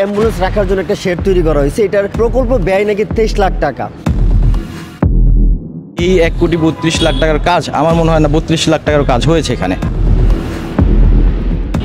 Ambulance রাখার জন্য একটা শেড তৈরি করা হয়েছে। এটার প্রকল্প ব্যয় নাকি 23 লাখ টাকা। এই 1,32,00,000 টাকার কাজ আমার মনে হয় না 32 লাখ টাকার কাজ হয়েছে এখানে।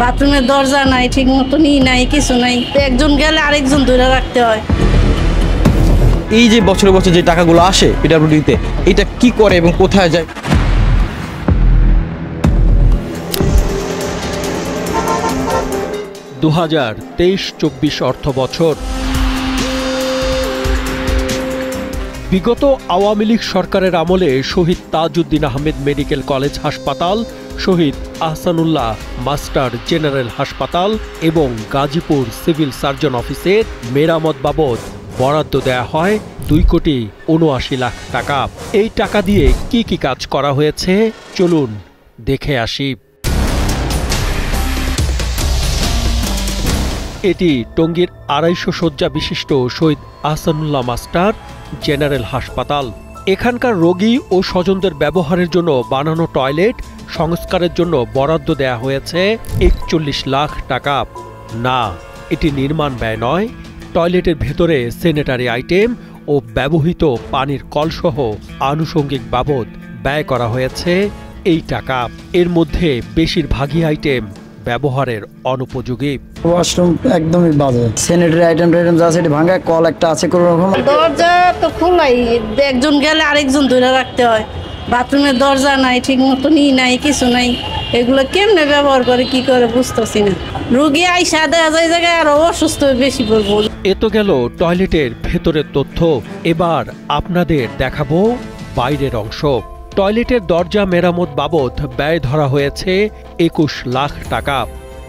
বাথরুমের দরজা নাই, ঠিক মতো নাই, কিছু নাই, একজন গেলে আরেকজন ধরে রাখতে হয়। এই যে বছরে বছর যে টাকাগুলো আসে পিডব্লিউডিতে, এটা কি করে এবং কোথায় যায়? দু 2023-24 অর্থ বছর বিগত আওয়ামী লীগ সরকারের আমলে শহীদ তাজউদ্দিন আহমেদ মেডিকেল কলেজ হাসপাতাল, শহীদ আহসানুল্লাহ মাস্টার জেনারেল হাসপাতাল এবং গাজীপুর সিভিল সার্জন অফিসের মেরামত বাবদ বরাদ্দ দেয়া হয় 2,79,00,000 টাকা। এই টাকা দিয়ে কি কি কাজ করা হয়েছে চলুন দেখে আসি। এটি টঙ্গীর 250 শয্যা বিশিষ্ট শহীদ আহসানুল্লাহ মাস্টার জেনারেল হাসপাতাল। এখানকার রোগী ও স্বজনদের ব্যবহারের জন্য বানানো টয়লেট সংস্কারের জন্য বরাদ্দ দেয়া হয়েছে 41 লাখ টাকা। না, এটি নির্মাণ ব্যয় নয়। টয়লেটের ভেতরে স্যানিটারি আইটেম ও ব্যবহৃত পানির কলসহ আনুষঙ্গিক বাবদ ব্যয় করা হয়েছে এই টাকা। এর মধ্যে বেশিরভাগই আইটেম ব্যবহারের অনুপযোগী। ওয়াশরুম একদমই বাজে, স্যানিটারি আইটেম যা আছে ভাঙা, কল একটা আছে কোনো রকম। দরজা তো খোলাই, একজন গেলে আরেকজন ধরে রাখতে হয়। বাথরুমের দরজা নাই, ঠিক মতো নাই, কিছু নাই, এগুলো কেমনে ব্যবহার করে কি করে বুঝতেছি না। রোগী আইসা দেখা যায় জায়গায় আরো অসুস্থ বেশি পড়বো। এ তো গেল টয়লেটের ভেতরের তথ্য। এবার আপনাদের দেখাবো বাইরের অংশ। টয়লেটের দরজা মেরামত বাবদ ব্যয় ধরা হয়েছে 21 লাখ টাকা,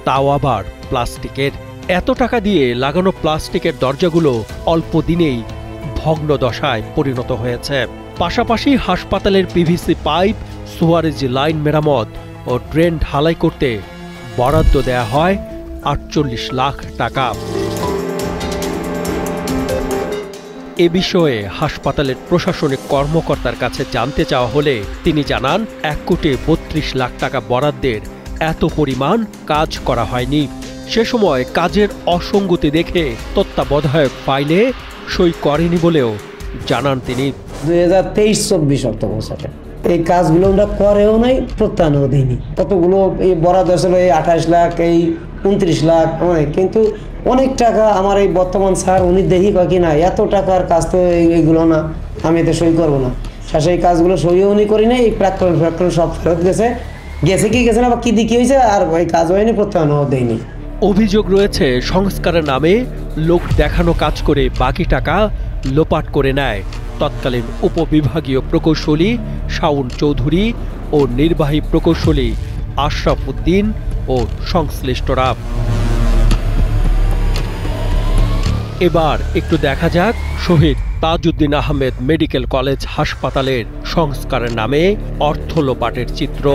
তাও আবার প্লাস্টিকের। এত টাকা দিয়ে লাগানো প্লাস্টিকের দরজাগুলো অল্প দিনেই ভগ্ন দশায় পরিণত হয়েছে। পাশাপাশি হাসপাতালের পিভিসি পাইপ, সুয়ারেজ লাইন মেরামত ও ড্রেন ঢালাই করতে বরাদ্দ দেয়া হয় 48 লাখ টাকা। এ বিষয়ে হাসপাতালের প্রশাসনিক কর্মকর্তার কাছে জানতে চাওয়া হলে তিনি জানান 1,32,00,000 টাকা বরাদ্দের এত পরিমাণ কাজ করা হয়নি। সে সময় কাজের অসঙ্গতি দেখে তত্ত্বাবধায়ক ফাইলে সই করেনি বলেও জানান তিনি। 2023-24 অর্থ বছরে এই কাজগুলো আমরা করেও নাই, প্রত্যাহারও দিইনি। কতগুলো এই বরাদ্দ ছিল, এই 28 লাখ, এই 29 লাখ, অনেক, কিন্তু অনেক টাকা আমার এই বর্তমান স্যার উনি দেখি কি না, এত টাকার কাজ তো এইগুলো না, আমি এতে সই করবো না। শেষে এই কাজগুলো সইও উনি করি না, এই প্রাক্তন সব ফেরত গেছে কি গেছে না, বা কি দিকে হয়েছে, আর ওই কাজ হয়নি, প্রত্যাহারও দেয়নি। অভিযোগ রয়েছে সংস্কারের নামে লোক দেখানো কাজ করে বাকি টাকা লোপাট করে নেয় তৎকালীন উপবিভাগীয় প্রকৌশলী শাওন চৌধুরী ও নির্বাহী প্রকৌশলী আশরাফ উদ্দিন ও সংশ্লিষ্টরা। এবার একটু দেখা যাক শহীদ তাজউদ্দিন আহমেদ মেডিকেল কলেজ হাসপাতালের সংস্কারের নামে অর্থ লোপাটের চিত্র।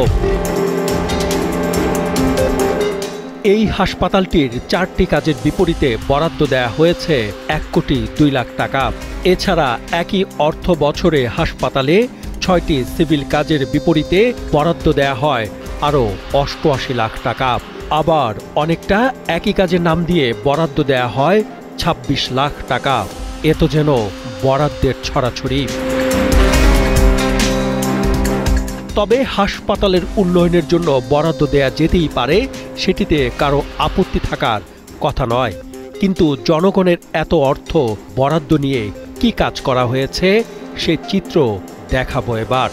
এই হাসপাতালটির 4টি কাজের বিপরীতে বরাদ্দ দেয়া হয়েছে 1,02,00,000 টাকা। এছাড়া একই অর্থ বছরে হাসপাতালে 6টি সিভিল কাজের বিপরীতে বরাদ্দ দেয়া হয় আরও 88 লাখ টাকা। আবার অনেকটা একই কাজের নাম দিয়ে বরাদ্দ দেয়া হয় 26 লাখ টাকা। এ তো যেন বরাদ্দের ছড়াছড়ি। তবে হাসপাতালের উন্নয়নের জন্য বরাদ্দ দেয়া যেতেই পারে, সেটিতে কারো আপত্তি থাকার কথা নয়। কিন্তু জনগণের এত অর্থ বরাদ্দ নিয়ে কি কাজ করা হয়েছে সে চিত্র দেখাবো এবার।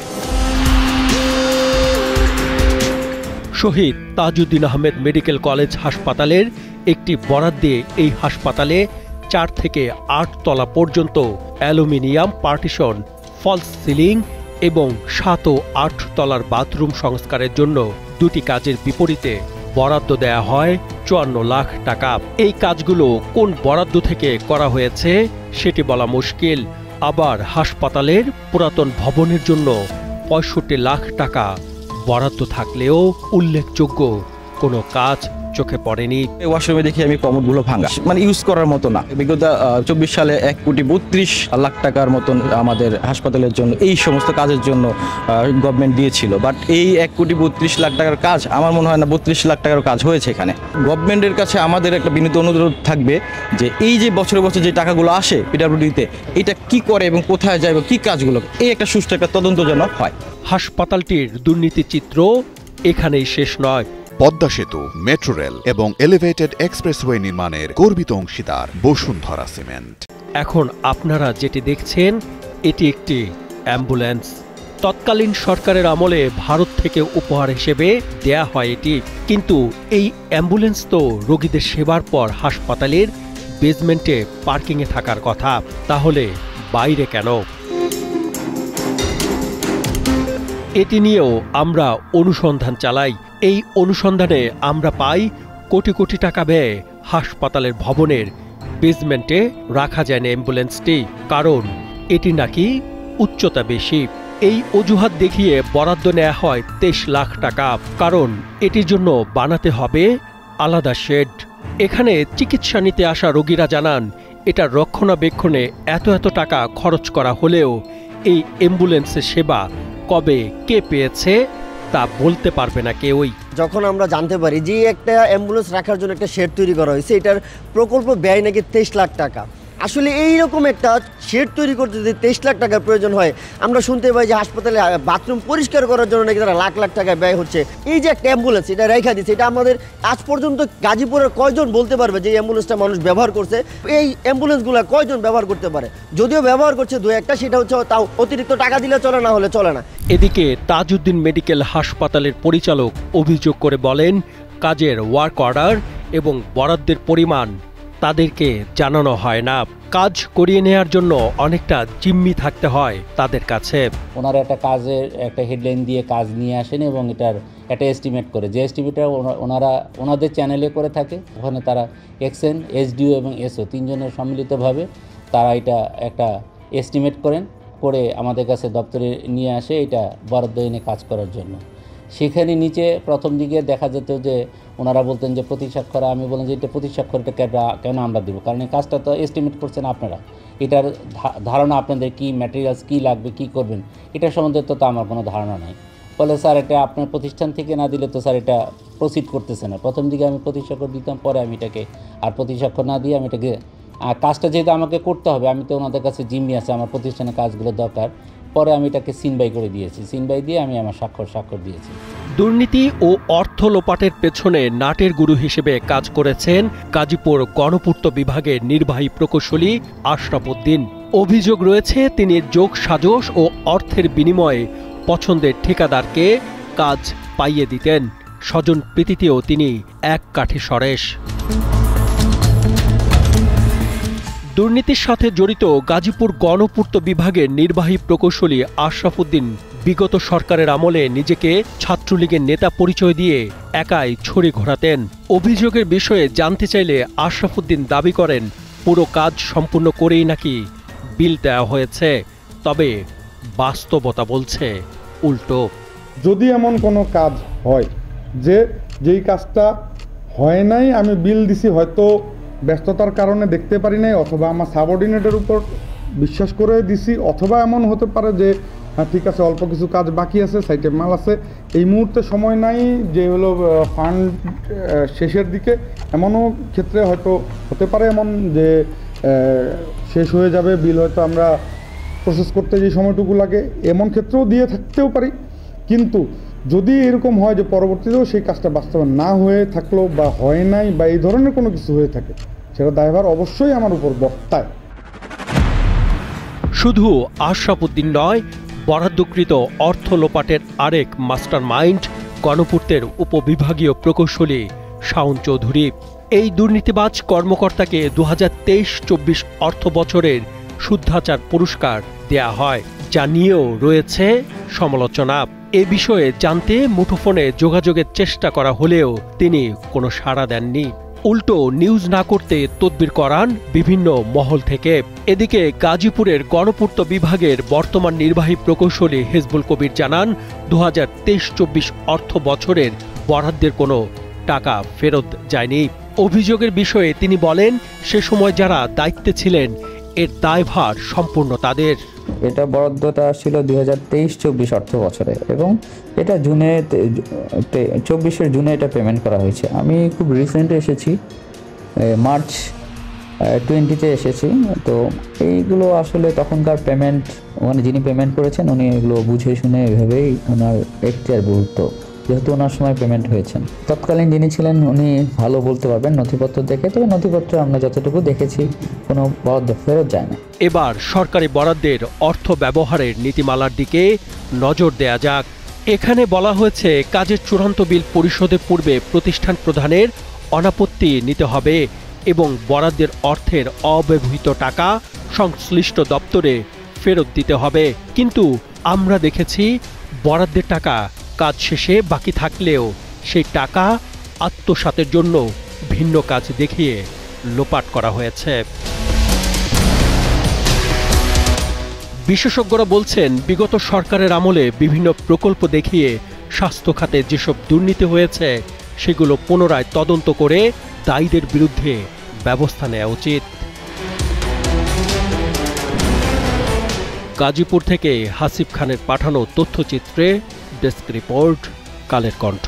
শহীদ তাজউদ্দিন আহমেদ মেডিকেল কলেজ হাসপাতালের একটি বরাদ্দে এই হাসপাতালে 4 থেকে 8 তলা পর্যন্ত অ্যালুমিনিয়াম পার্টিশন, ফলস সিলিং এবং 7 ও 8 তলার বাথরুম সংস্কারের জন্য 2টি কাজের বিপরীতে বরাদ্দ দেয়া হয় 54 লাখ টাকা। এই কাজগুলো কোন বরাদ্দ থেকে করা হয়েছে সেটি বলা মুশকিল। আবার হাসপাতালের পুরাতন ভবনের জন্য 65 লাখ টাকা বরাদ্দ থাকলেও উল্লেখযোগ্য কোনো কাজ চোখে পড়েনি। ওয়াশরুমে দেখি আমি কমোডগুলো ভাঙা, মানে ইউজ করার মতো না। বিগত 24 সালে 1,32,00,000 টাকার মতন আমাদের হাসপাতালের জন্য এই সমস্ত কাজের জন্য গভর্নমেন্ট দিয়েছিল। বাট এই 1,32,00,000 টাকার কাজ আমার মনে হয় না 32 লাখ টাকার কাজ হয়েছে এখানে। গভর্নমেন্টের কাছে আমাদের একটা বিনীত অনুরোধ থাকবে যে এই যে বছরে বছর যে টাকাগুলো আসে পিডব্লিউডিতে, এটা কি করে এবং কোথায় যায় এবং কি কাজগুলো, এই একটা সুষ্ঠু একটা তদন্ত যেন হয়। হাসপাতালটির দুর্নীতি চিত্র এখানেই শেষ নয়। পদ্মা সেতু, মেট্রো রেল এবং এলিভেটেড এক্সপ্রেসওয়ে নির্মাণের গর্বিত অংশীদার বসুন্ধরা সিমেন্ট। এখন আপনারা যেটি দেখছেন এটি একটি অ্যাম্বুলেন্স। তৎকালীন সরকারের আমলে ভারত থেকে উপহার হিসেবে দেয়া হয় এটি, কিন্তু এই অ্যাম্বুলেন্স তো রোগীদের সেবার পর হাসপাতালের বেসমেন্টে পার্কিংয়ে থাকার কথা, তাহলে বাইরে কেন? এটি নিয়েও আমরা অনুসন্ধান চালাই। এই অনুসন্ধানে আমরা পাই কোটি কোটি টাকা ব্যয়ে হাসপাতালের ভবনের বেসমেন্টে রাখা যায় না অ্যাম্বুলেন্সটি, কারণ এটি নাকি উচ্চতা বেশি। এই অজুহাত দেখিয়ে বরাদ্দ নেওয়া হয় 23 লাখ টাকা, কারণ এটির জন্য বানাতে হবে আলাদা শেড। এখানে চিকিৎসা নিতে আসা রোগীরা জানান এটার রক্ষণাবেক্ষণে এত টাকা খরচ করা হলেও এই অ্যাম্বুলেন্সের সেবা কবে কে পেয়েছে তা বলতে পারবে না কেউই। যখন আমরা জানতে পারি যে একটা অ্যাম্বুলেন্স রাখার জন্য একটা শেড তৈরি করা হয়েছে, এটার প্রকল্প ব্যয় নাকি 23 লাখ টাকা। আসলে এইরকম একটা শেড তৈরি করতে যদি 23 লাখ টাকার প্রয়োজন হয়, আমরা শুনতে পাই যে হাসপাতালে বাথরুম পরিষ্কার করার জন্য নাকি তারা লাখ লাখ টাকা ব্যয় হচ্ছে। এই যে একটা অ্যাম্বুলেন্স এটা রেখা দিচ্ছে, এটা আমাদের আজ পর্যন্ত গাজীপুরের কয়জন বলতে পারবে যে এই অ্যাম্বুলেন্সটা মানুষ ব্যবহার করছে? এই অ্যাম্বুলেন্সগুলো কয়জন ব্যবহার করতে পারে? যদিও ব্যবহার করছে দু একটা, সেটা হচ্ছে তাও অতিরিক্ত টাকা দিলে চলে, না হলে চলে না। এদিকে তাজউদ্দিন মেডিকেল হাসপাতালের পরিচালক অভিযোগ করে বলেন, কাজের ওয়ার্ক অর্ডার এবং বরাদ্দের পরিমাণ তাদেরকে জানানো হয় না। কাজ করিয়ে নেওয়ার জন্য অনেকটা জিম্মি থাকতে হয় তাদের কাছে। ওনারা একটা কাজের একটা হেডলাইন দিয়ে কাজ নিয়ে আসেন এবং এটার একটা এস্টিমেট করে, যে এস্টিমেটটা ওনাদের চ্যানেলে করে থাকে। ওখানে তারা এক্সএন, এসডিও এবং এসও তিনজনের সম্মিলিতভাবে তারা এটা একটা এস্টিমেট করে আমাদের কাছে দপ্তরে নিয়ে আসে এটা বরাদ্দ এনে কাজ করার জন্য। সেখানে নিচে প্রথম দিকে দেখা যেত যে ওনারা বলতেন যে প্রতি স্বাক্ষর, আমি বলেন যে এটা প্রতি স্বাক্ষরটা কেন আমরা দেবো, কারণ এই কাজটা তো এস্টিমেট করছেন আপনারা, এটার ধারণা আপনাদের কি ম্যাটেরিয়ালস কী লাগবে, কী করবেন, এটা সম্বন্ধে তো আমার কোনো ধারণা নাই। বলে স্যার এটা আপনার প্রতিষ্ঠান থেকে না দিলে তো স্যার এটা প্রসিড করতেছে না। প্রথম দিকে আমি প্রতি স্বাক্ষর দিতাম, পরে আমি এটাকে আর প্রতি স্বাক্ষর না দিয়ে আমি এটাকে কাজটা যেহেতু আমাকে করতে হবে, আমি তো ওনাদের কাছে জিম্মি আছে, আমার প্রতিষ্ঠানের কাজগুলো দরকার, পরে আমি এটাকে সিনবাই করে দিয়েছি, সিনবাই দিয়ে আমি আমার স্বাক্ষর দিয়েছি। দুর্নীতি ও অর্থ লোপাটের পেছনে নাটের গুরু হিসেবে কাজ করেছেন গাজীপুর গণপূর্ত বিভাগের নির্বাহী প্রকৌশলী আশরাফ উদ্দিন। অভিযোগ রয়েছে তিনি যোগ সাজশ ও অর্থের বিনিময়ে পছন্দের ঠিকাদারকে কাজ পাইয়ে দিতেন। স্বজন প্রীতিতেও তিনি এক কাঠি সরেশ। দুর্নীতির সাথে জড়িত গাজীপুর গণপূর্ত বিভাগের নির্বাহী প্রকৌশলী আশরাফ উদ্দিন বিগত সরকারের আমলে নিজেকে ছাত্রলীগের নেতা পরিচয় দিয়ে একাই ছড়ি ঘোরাতেন। অভিযোগের বিষয়ে জানতে চাইলে আশরাফ উদ্দিন দাবি করেন পুরো কাজ সম্পূর্ণ করেই নাকি বিল দেওয়া হয়েছে, তবে বাস্তবতা বলছে উল্টো। যদি এমন কোনো কাজ হয় যেই কাজটা হয় নাই, আমি বিল দিছি, হয়তো ব্যস্ততার কারণে দেখতে পারি নাই, অথবা আমার সাবঅর্ডিনেটের উপর বিশ্বাস করে দিছি, অথবা এমন হতে পারে যে হ্যাঁ ঠিক আছে অল্প কিছু কাজ বাকি আছে, সাইটে মাল আছে, এই মুহূর্তে সময় নাই, যে হলো ফান্ড শেষের দিকে, এমনও ক্ষেত্রে হয়তো হতে পারে এমন যে শেষ হয়ে যাবে বিল, হয়তো আমরা প্রসেস করতে যে সময়টুকু লাগে, এমন ক্ষেত্রেও দিয়ে থাকতেও পারি। কিন্তু যদি এরকম হয় যে পরবর্তীতেও সেই কাজটা বাস্তবায়ন না হয়ে থাকলো বা হয় নাই বা এই ধরনের কোনো কিছু হয়ে থাকে, সেটা দায়ভার অবশ্যই আমার উপর বর্তায়। শুধু আশরাফ উদ্দিন নয়, বরাদ্দকৃত অর্থ লোপাটের আরেক মাস্টার মাইন্ড গণপূর্তের উপবিভাগীয় প্রকৌশলী শাওন চৌধুরী। এই দুর্নীতিবাজ কর্মকর্তাকে 2023-24 অর্থ বছরের শুদ্ধাচার পুরস্কার দেয়া হয়, যা নিয়েও রয়েছে সমালোচনা। এ বিষয়ে জানতে মুঠোফোনে যোগাযোগের চেষ্টা করা হলেও তিনি কোনো সাড়া দেননি। উল্টো নিউজ না করতে তদবির করান বিভিন্ন মহল থেকে। এদিকে গাজীপুরের গণপূর্ত বিভাগের বর্তমান নির্বাহী প্রকৌশলী হিজবুল কবির জানান 2023-24 অর্থ বছরের বরাদ্দের কোনো টাকা ফেরত যায়নি। অভিযোগের বিষয়ে তিনি বলেন, সে সময় যারা দায়িত্বে ছিলেন এর দায়ভার সম্পূর্ণ তাদের। এটা বরাদ্দটা ছিল 2023-24 অর্থ বছরে এবং এটা জুনে 24-এর জুনে এটা পেমেন্ট করা হয়েছে। আমি খুব রিসেন্ট এসেছি, মার্চ 20-তে এসেছি। তো এইগুলো আসলে তখনকার পেমেন্ট, মানে যিনি পেমেন্ট করেছেন উনি এগুলো বুঝে শুনে এভাবেই ওনার এখতিয়ার বলতো, যেহেতু ওনার সময় পেমেন্ট হয়েছেন। তৎকালীন যিনি ছিলেন উনি ভালো বলতে পারবেন নথিপত্র দেখে, তবে নথিপত্র আমরা যতটুকু দেখেছি কোনো বরাদ্দ ফেরত যায় না। এবার সরকারি বরাদ্দের অর্থ ব্যবহারের নীতিমালার দিকে নজর দেয়া যাক। এখানে বলা হয়েছে, কাজের চূড়ান্ত বিল পরিশোধের পূর্বে প্রতিষ্ঠান প্রধানের অনাপত্তি নিতে হবে এবং বরাদ্দের অর্থের অব্যবহৃত টাকা সংশ্লিষ্ট দপ্তরে ফেরত দিতে হবে। কিন্তু আমরা দেখেছি বরাদ্দের টাকা কাজ শেষে বাকি থাকলেও সেই টাকা আত্মসাতের জন্য ভিন্ন কাজ দেখিয়ে লোপাট করা হয়েছে। বিশেষজ্ঞরা বলছেন, বিগত সরকারের আমলে বিভিন্ন প্রকল্প দেখিয়ে স্বাস্থ্য খাতে যেসব দুর্নীতি হয়েছে সেগুলো পুনরায় তদন্ত করে দায়ীদের বিরুদ্ধে ব্যবস্থা নেওয়া উচিত। গাজীপুর থেকে হাসিব খানের পাঠানো তথ্যচিত্রে ডেস্ক রিপোর্ট, কালের কণ্ঠ।